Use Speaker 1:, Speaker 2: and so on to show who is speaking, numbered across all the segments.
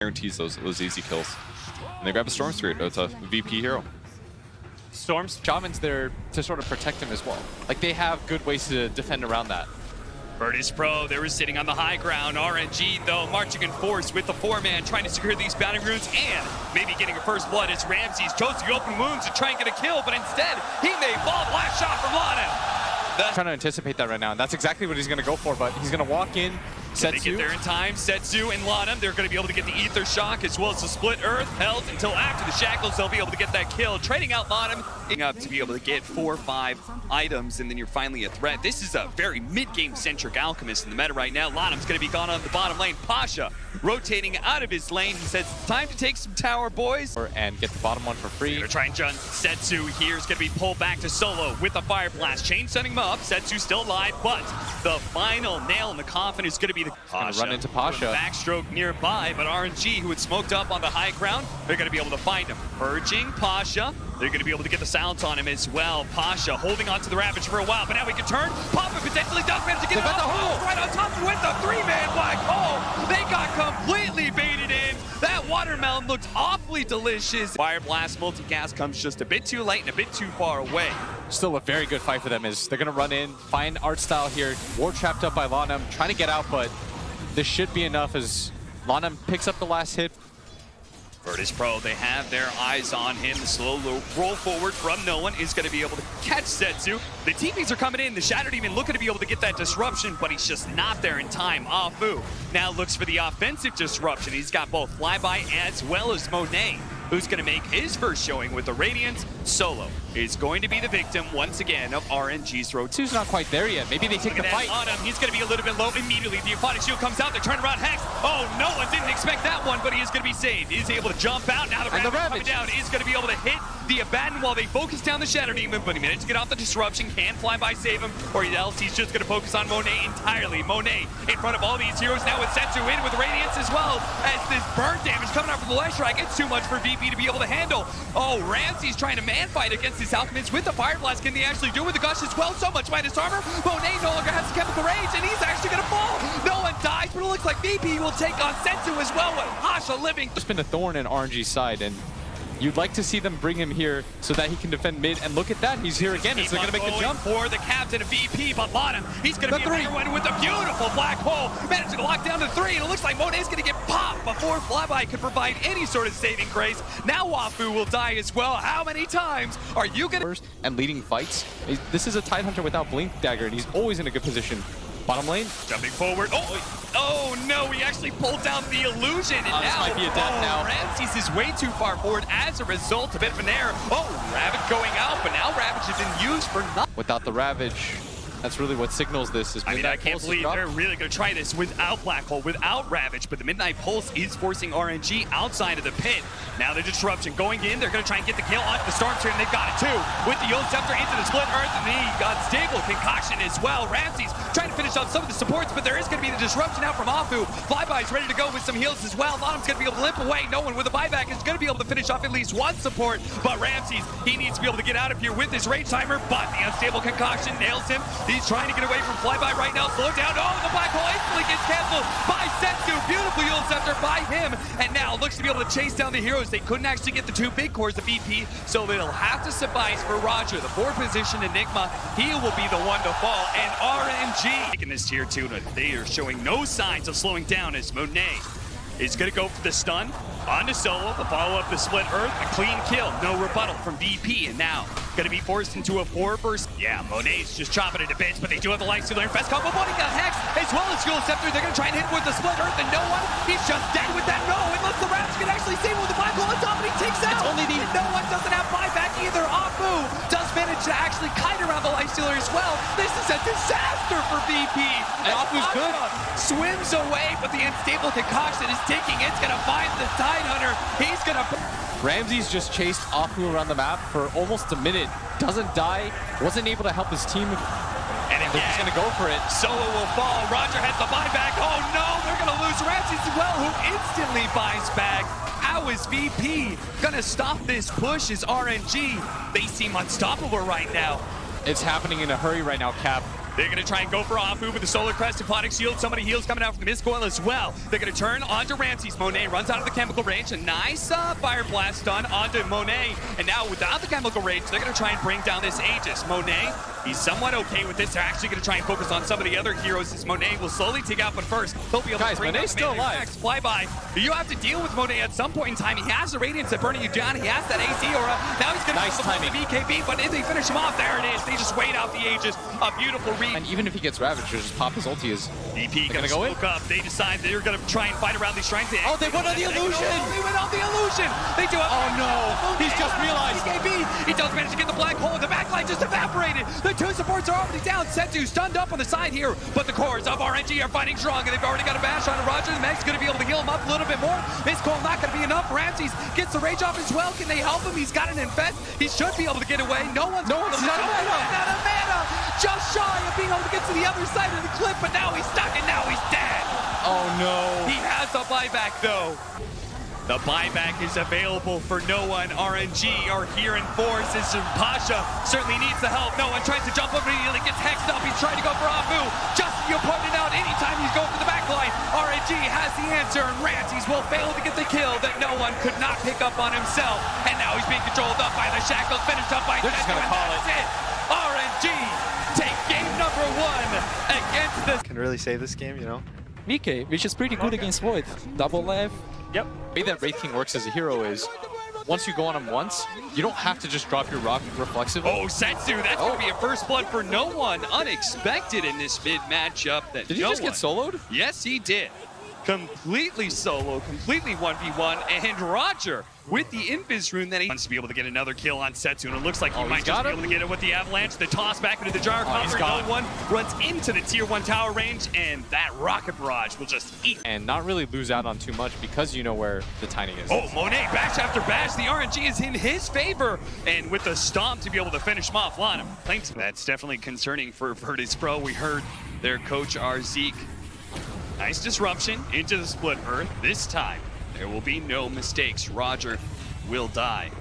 Speaker 1: guarantees those easy kills. And they grab a Storm Spirit. It's a VP hero.
Speaker 2: Storm's Shaman's there to sort of protect him as well. Like, they have good ways to defend around that.
Speaker 3: Virtus.pro, they were sitting on the high ground. RNG, though, marching in force with the 4-man, trying to secure these bounty runes and maybe getting a first blood as Ramses chose to open wounds to try and get a kill, but instead, he may fall. Last shot from Lana.
Speaker 2: Trying to anticipate that right now, and that's exactly what he's going to go for, but he's going to walk in.
Speaker 3: They get there in time. Setsu and Lana, they're going to be able to get the Ether Shock as well as the Split Earth held until after the Shackles. They'll be able to get that kill. Trading out Lana up to be able to get 4 or 5 items, and then you're finally a threat. This is a very mid-game centric Alchemist in the meta right now. Lanam's going to be gone on the bottom lane. Pasha rotating out of his lane. He says, time to take some tower, boys.
Speaker 2: And get the bottom one for free.
Speaker 3: They're trying to jump. Setsu here is going to be pulled back to solo with the Fire Blast. Chain setting him up. Setsu still alive, but the final nail in the coffin is going to be the
Speaker 2: Pasha. Run into Pasha.
Speaker 3: Backstroke nearby, but RNG, who had smoked up on the high ground, they're going to be able to find him. Purging Pasha. They're going to be able to get the silence on him as well. Pasha holding on to the Ravage for a while, but now we can turn. Papa potentially does manage to get it off the hole. Right on top with the 3-man black hole. They got completely baited in. That watermelon looked awfully delicious. Fire Blast multicast comes just a bit too late and a bit too far away.
Speaker 2: Still a very good fight for them as they're going to run in, find art style here. War trapped up by Lanam, trying to get out, but this should be enough as Lanam picks up the last hit.
Speaker 3: Virtus.pro, they have their eyes on him. The slow roll forward from no one is going to be able to catch Setsu. The TPs are coming in. The Shadow Demon looking to be able to get that disruption, but he's just not there in time. Afu now looks for the offensive disruption. He's got both Flyby as well as Monet, who's going to make his first showing with the Radiance. Solo is going to be the victim once again of RNG's road.
Speaker 2: Two's not quite there yet. Maybe they take the fight.
Speaker 3: On him. He's going to be a little bit low immediately. The Aquatic Shield comes out. They turn around Hex. Oh, no one didn't expect that one, but he is going to be saved. He's able to jump out. Now the Ravage coming down is going to be able to hit the Abaddon while they focus down the Shadow Demon, but he managed to get off the disruption. Can Flyby save him, or else he's just going to focus on Monet entirely. Monet in front of all these heroes now with Setsu in with Radiance as well as this burn damage coming out from the Light Strike. It's too much for VP to be able to handle. Oh, Ramsey's trying to man fight against this Alchemist with the Fire Blast. Can they actually do it with the Gush as well? So much minus armor. Monet no longer has the Chemical Rage, and he's actually going to fall. No one dies, but it looks like VP will take on Setsu as well with Pasha living.
Speaker 2: There's been a thorn in RNG's side, and you'd like to see them bring him here so that he can defend mid, and look at that, he's here again. He's going to make the jump
Speaker 3: for the captain of VP, but Lana, he's going to be a bigger one with a beautiful black hole, managing to lock down to 3, and it looks like Monet's going to get popped before Flyby could provide any sort of saving grace. Now Wafu will die as well. How many times are you going to...
Speaker 2: And leading fights. This is a Tidehunter without Blink Dagger, and he's always in a good position. Bottom lane.
Speaker 3: Jumping forward. Oh no, he actually pulled down the illusion. And now,
Speaker 2: this might be a death now.
Speaker 3: Ramses is way too far forward as a result. A bit of an error. Oh, Ravage going out, but now Ravage has been used for nothing.
Speaker 2: Without the Ravage, that's really what signals this. Is
Speaker 3: I can't believe they're really going to try this without Black Hole, without Ravage, but the Midnight Pulse is forcing RNG outside of the pit. Now the disruption going in, they're going to try and get the kill on the Storm Spirit, and they've got it too. With the Yield Scepter into the Split Earth, and he got Stable Concoction as well. Ramses trying to finish off some of the supports, but there is going to be the disruption now from Afu. Flyby's ready to go with some heals as well. Lanam's going to be able to limp away. No one with a buyback is going to be able to finish off at least one support, but Ramses, he needs to be able to get out of here with his Rage Timer, but the Unstable Concoction nails him. He's trying to get away from Flyby right now. Slow down. Oh, the Black Hole instantly gets canceled by Setsu. Beautiful Yield Scepter by him, and now looks to be able to chase down the heroes. They couldn't actually get the 2 big cores of VP, so it'll have to suffice for Roger. The 4th position Enigma, he will be the one to fall, and RNG taking this tier 2, they are showing no signs of slowing down as Monet is going to go for the stun onto Solo, the follow-up, the Split Earth, a clean kill, no rebuttal from VP, and now going to be forced into a 4-verse. Yeah, Monet's just chopping it to bits, but they do have the Lifestealer and Fest combo. Monet got Hex as well as Fuel Scepter. They're going to try and hit with the Split Earth, and no one, he's just dead with that. No, unless the Ravage can actually save him with the Black Hole on top, and he takes out.
Speaker 2: It's only the...
Speaker 3: No one doesn't have buyback either. Afu does manage to actually kite around the Lifestealer as well. This is a disaster for VP.
Speaker 2: And Afu's good.
Speaker 3: Swims away, but the Unstable Concoction is taking it. It's going to find the Tidehunter. He's going to...
Speaker 2: Ramses just chased Afu around the map for almost a minute. Doesn't die. Wasn't able to help his team.
Speaker 3: And again,
Speaker 2: they're just going to go for it.
Speaker 3: Solo will fall. Roger has the buyback. Oh no, they're going to lose Ramses as well, who instantly buys back. How is VP going to stop this push? Is RNG? They seem unstoppable right now.
Speaker 2: It's happening in a hurry right now, Cap.
Speaker 3: They're going to try and go for Afu with the Solar Crest, Hypnotic Shield. Somebody heals coming out from the Mist Coil as well. They're going to turn onto Ramses. Monet runs out of the Chemical Range. A nice Fire Blast done onto Monet. And now without the Chemical Range, they're going to try and bring down this Aegis. Monet, he's somewhat okay with this. They're actually going to try and focus on some of the other heroes as Monet will slowly take out. But first, he'll be able to bring
Speaker 2: Monet's still alive.
Speaker 3: Flyby. You have to deal with Monet at some point in time. He has the Radiance that burning you down. He has that AC aura. Now he's going to the BKB, but if they finish him off, there it is. They just wait out the Aegis. A beautiful read.
Speaker 2: And even if he gets Ravaged, just pop his ulti. Is
Speaker 3: DP gonna go up. They decide they're gonna try and fight around these shrines.
Speaker 2: Oh, they went on the illusion!
Speaker 3: They went on the illusion! They do it.
Speaker 2: Oh no! He's just realized.
Speaker 3: BKB. He does manage to get the black hole. The backline just evaporated. The two supports are already down. Setsu stunned up on the side here, but the cores of RNG are fighting strong, and they've already got a bash on Roger. The Meg's gonna be able to heal him up a little bit more. His call not gonna be enough. Ramses gets the rage off as well. Can they help him? He's got an infest. He should be able to get away. No one's
Speaker 2: out of
Speaker 3: mana. Just shy of being able to get to the other side of the cliff, but now he's stuck and now he's dead.
Speaker 2: Oh no.
Speaker 3: He has a buyback though. The buyback is available for no one. RNG are here in force. Pasha certainly needs the help. No one tries to jump up immediately, gets hexed up. He's trying to go for Afu. Just you pointed out, anytime he's going for the backline, RNG has the answer, and Ramses will fail to get the kill that no one could not pick up on himself. And now he's being controlled up by the shackles, finished up by Setsu, and that's it. RNG take game number 1 against the...
Speaker 4: Can really save this game, you know?
Speaker 5: Mike, which is pretty good against Void. Double left.
Speaker 2: Yep. The way that Wraith King works as a hero is, once you go on him once, you don't have to just drop your rock reflexively.
Speaker 3: Oh, Setsu, that's going to be a first blood for no one. Unexpected in this mid matchup.
Speaker 2: Did he just get soloed?
Speaker 3: Yes, he did. Completely solo, completely 1v1, and Roger with the Invis rune that he wants to be able to get another kill on Setsu, and it looks like he might just be able to get it with the Avalanche. The toss back into the jar copter, no one runs into the tier 1 tower range, and that rocket barrage will just eat.
Speaker 2: And not really lose out on too much because you know where the timing is.
Speaker 3: Oh, Monet, bash after bash. The RNG is in his favor, and with the stomp to be able to finish him off on him. Thanks. That's definitely concerning for Virtus.pro. We heard their coach, Zeke. Nice disruption into the split earth. This time, there will be no mistakes. Roger will die.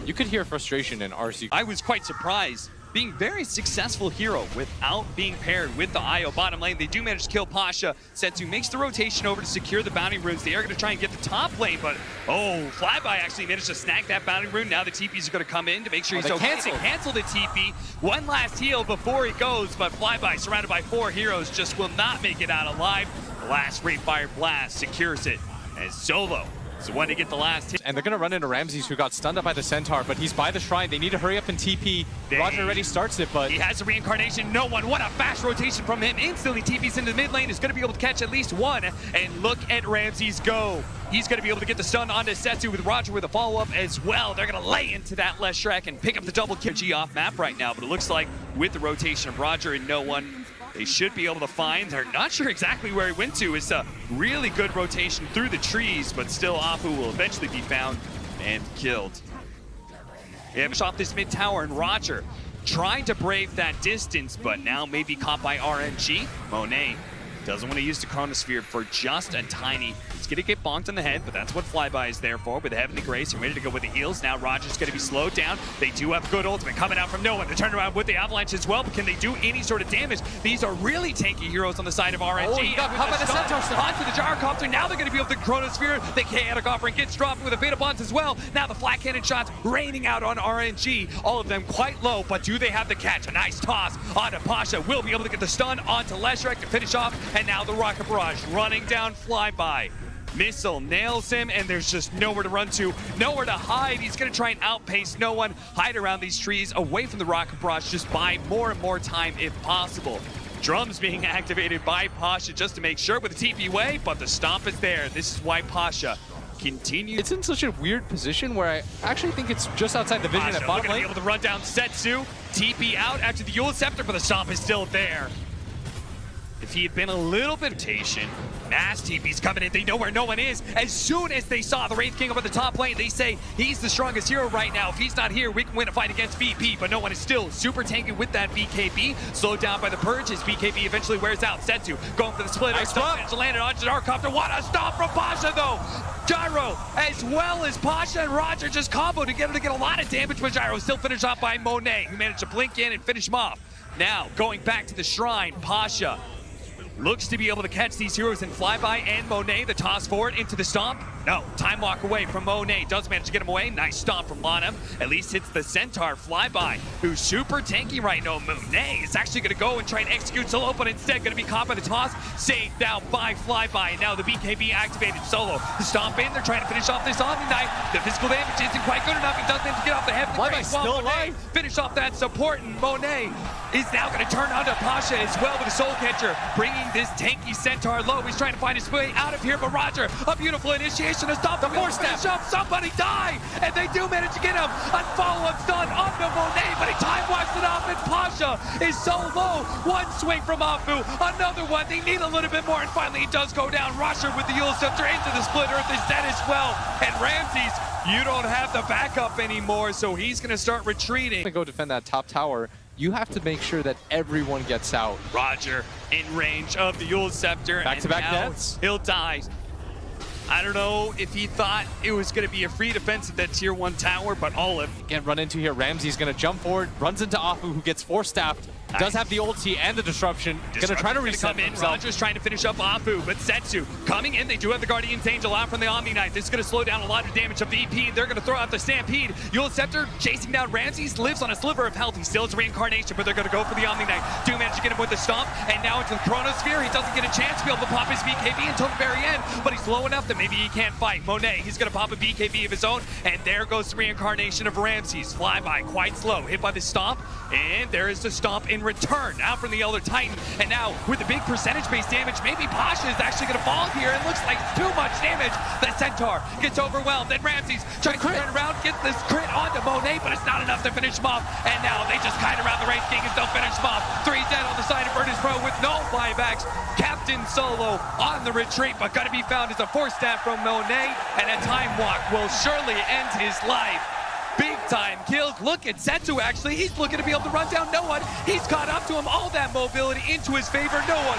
Speaker 2: You could hear frustration in RC.
Speaker 3: I was quite surprised. Being very successful hero without being paired with the IO bottom lane. They do manage to kill Pasha. Setsu makes the rotation over to secure the bounty runes. They are going to try and get the top lane, but oh, Flyby actually managed to snag that bounty rune. Now the TPs are going to come in to make sure he's okay. They cancel the TP. One last heal before he goes, but Flyby, surrounded by 4 heroes, just will not make it out alive. The last Great Fire Blast secures it as Solo is the one to get the last hit.
Speaker 2: And they're going to run into Ramses, who got stunned up by the Centaur, but he's by the shrine. They need to hurry up and TP. Roger already starts it, but...
Speaker 3: He has a reincarnation. No one. What a fast rotation from him. Instantly TPs into the mid lane. Is going to be able to catch at least one. And look at Ramses go. He's going to be able to get the stun onto Setsu with Roger with a follow-up as well. They're going to lay into that Leshrac and pick up the double kill. G off map right now, but it looks like with the rotation of Roger and no one, they should be able to find. They're not sure exactly where he went to. It's a really good rotation through the trees, but still Afu will eventually be found and killed. They have shot this mid tower, and Roger trying to brave that distance, but now maybe caught by RNG. Monet doesn't want to use the Chronosphere for just a tiny. He's going to get bonked in the head, but that's what Flyby is there for. With Heavenly Grace, he's ready to go with the heals. Now Roger's going to be slowed down. They do have good ultimate coming out from no one. They turn around with the Avalanche as well, but can they do any sort of damage? These are really tanky heroes on the side of RNG.
Speaker 2: Oh, he got caught by the Centaur.
Speaker 3: Onto the Gyrocopter. Now they're going to be able to Chronosphere. The chaotic offering gets dropped with a Beta Bonds as well. Now the flat cannon shots raining out on RNG. All of them quite low, but do they have the catch? A nice toss onto Pasha. Will be able to get the stun onto Leshrac to finish off, and now the rocket barrage running down Flyby. Missile nails him, and there's just nowhere to run to, nowhere to hide. He's going to try and outpace no one, hide around these trees, away from the rocket barrage, just buy more and more time if possible. Drums being activated by Pasha just to make sure with the TP way, but the stomp is there. This is why Pasha continues.
Speaker 2: It's in such a weird position where I actually think it's just outside the vision at bottom lane.
Speaker 3: Be able to run down Setsu, TP out after the Yule Scepter, but the stomp is still there. If he had been a little bit patient, mass TP's coming in. They know where no one is. As soon as they saw the Wraith King up at the top lane, they say he's the strongest hero right now. If he's not here, we can win a fight against VP, but no one is still super tanky with that BKB. Slowed down by the Purge as BKB eventually wears out. Setsu going for the split.
Speaker 2: Nice
Speaker 3: stop. Landed on Gyrocopter. What a stop from Pasha though. Gyro, as well as Pasha and Roger, just combo to get him to get a lot of damage, but Gyro still finished off by Monet, who managed to blink in and finish him off. Now, going back to the shrine, Pasha looks to be able to catch these heroes in flyby, and Monet, the toss forward into the stomp. No, time walk away from Monet. Does manage to get him away. Nice stomp from Lana. At least hits the Centaur flyby, who's super tanky right now. Monet is actually going to go and try and execute solo, but instead going to be caught by the toss. Saved down by flyby. And now the BKB activated solo. The stomp in. They're trying to finish off this Omni Knight. The physical damage isn't quite good enough. He does manage to get off the head.
Speaker 2: Flyby's still alive.
Speaker 3: Finish off that support, and Monet is now going to turn onto Pasha as well with a soul catcher, bringing this tanky Centaur low. He's trying to find his way out of here, but Roger, a beautiful initiation to stop the force step. Somebody die, and they do manage to get him. A follow-up stun onto Monet, but he time walks it off, and Pasha is so low. One swing from Afu, another one. They need a little bit more, and finally he does go down. Roger with the Yule Scepter into the split earth is dead as well, and Ramses, you don't have the backup anymore, so he's going to start retreating.
Speaker 2: To go defend that top tower, you have to make sure that everyone gets out.
Speaker 3: Roger in range of the Yule Scepter.
Speaker 2: Back-to-back
Speaker 3: and now
Speaker 2: deaths.
Speaker 3: He'll die. I don't know if he thought it was going to be a free defense at that tier 1 tower, but Olive.
Speaker 2: Again, run into here. Ramsey's going to jump forward, runs into Afu, who gets force-staffed. Does have the ulti and the disruption. Going to try to reset
Speaker 3: come in.
Speaker 2: himself.
Speaker 3: Roger's trying to finish up Afu, but Setsu coming in. They do have the Guardian's Angel out from the Omni Knight. This is going to slow down a lot of damage of the EP. They're going to throw out the Stampede. Yule Scepter chasing down Ramses, lives on a sliver of health. He still has reincarnation, but they're going to go for the Omni Knight. Do manage to get him with the stomp, and now into the Chronosphere. He doesn't get a chance to be able to pop his BKB until the very end, but he's low enough that maybe he can't fight. Monet, he's going to pop a BKB of his own, and there goes the reincarnation of Ramses. Flyby, quite slow, hit by the stomp, and there is the stomp in return. Now from the Elder Titan, and now with the big percentage-based damage, maybe Pasha is actually going to fall here. It looks like too much damage. The Centaur gets overwhelmed, then Ramses tries to turn around, gets this crit onto Monet, but it's not enough to finish him off. And now they just kite around the Wraith King and still finish him off. 3 dead on the side of Virtus.pro with no buybacks. Captain Solo on the retreat, but going to be found as a force stab from Monet, and a time walk will surely end his life. Big time kills. Look at Setsu, actually. He's looking to be able to run down no one. He's caught up to him. All that mobility into his favor. No one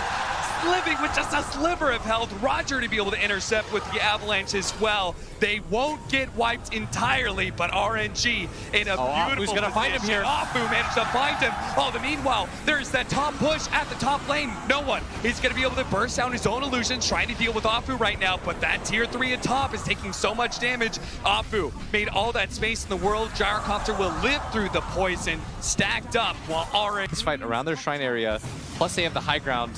Speaker 3: living with just a sliver of health. Roger to be able to intercept with the avalanche as well. They won't get wiped entirely, but RNG in a beautiful
Speaker 2: Who's going to find him here?
Speaker 3: Afu managed to find him. Oh, the meanwhile, there's that top push at the top lane. No one is going to be able to burst down his own illusions, trying to deal with Afu right now, but that tier 3 at top is taking so much damage. Afu made all that space in the world. Gyrocopter will live through the poison, stacked up, while RNG...
Speaker 2: This fight around their shrine area, plus they have the high ground.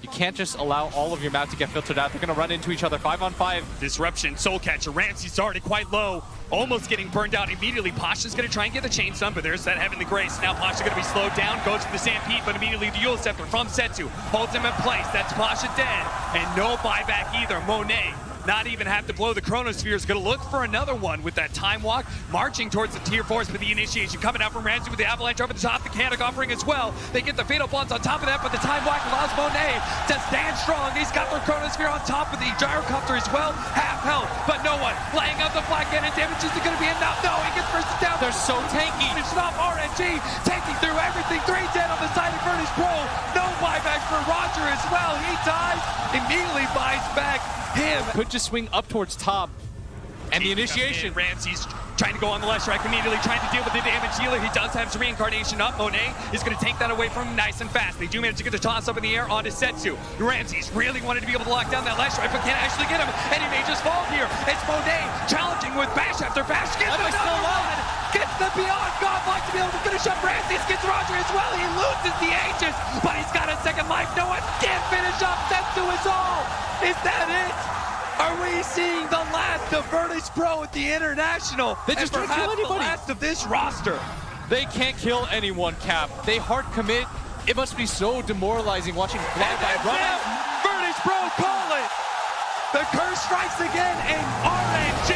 Speaker 2: You can't just allow all of your map to get filtered out. They're going to run into each other 5-on-5.
Speaker 3: Disruption, Soul Catcher. Ramsey's already quite low, almost getting burned out immediately. Pasha's going to try and get the chain stun, but there's that Heavenly Grace. Now Pasha going to be slowed down, goes for the Stampede, but immediately the Yule Scepter from Setsu holds him in place. That's Pasha dead, and no buyback either. Monet not even have to blow the Chronosphere, is going to look for another one with that time walk, marching towards the tier 4s, but the initiation coming out from Ramsey with the avalanche over the top, the Canic offering as well. They get the fatal bonds on top of that, but the time walk allows Monet to stand strong. He's got the Chronosphere on top of the Gyrocopter as well, half health, but no one laying out the flag cannon damage isn't going to be enough. No, he gets first down.
Speaker 2: They're so tanky.
Speaker 3: Finish off RNG, taking through everything. 3 dead on the side of Virtus.pro. No buyback for Roger as well. He dies, immediately buys back him.
Speaker 2: Could just swing up towards top. And the initiation.
Speaker 3: Ramsey's trying to go on the left strike, immediately trying to deal with the damage dealer. He does have his reincarnation up. Monet is going to take that away from him nice and fast. They do manage to get the toss up in the air onto Setsu. Ramsey's really wanted to be able to lock down that left strike, but can't actually get him. And he may just fall here. It's Monet challenging with bash after bash. Gets another one. Gets the Beyond Godlike to be able to finish up Ramses. Gets Roger as well. He loses the Aegis, but he's got a second life. No one can finish up. Setsu is all. Is that it? Are we seeing the last of Virtus.pro at the International?
Speaker 2: They just
Speaker 3: and
Speaker 2: don't kill
Speaker 3: perhaps the
Speaker 2: anybody.
Speaker 3: last of this roster.
Speaker 2: They can't kill anyone, Cap. They hard commit. It must be so demoralizing watching Flyby run out.
Speaker 3: Virtus.pro call it. The curse strikes again, and RNG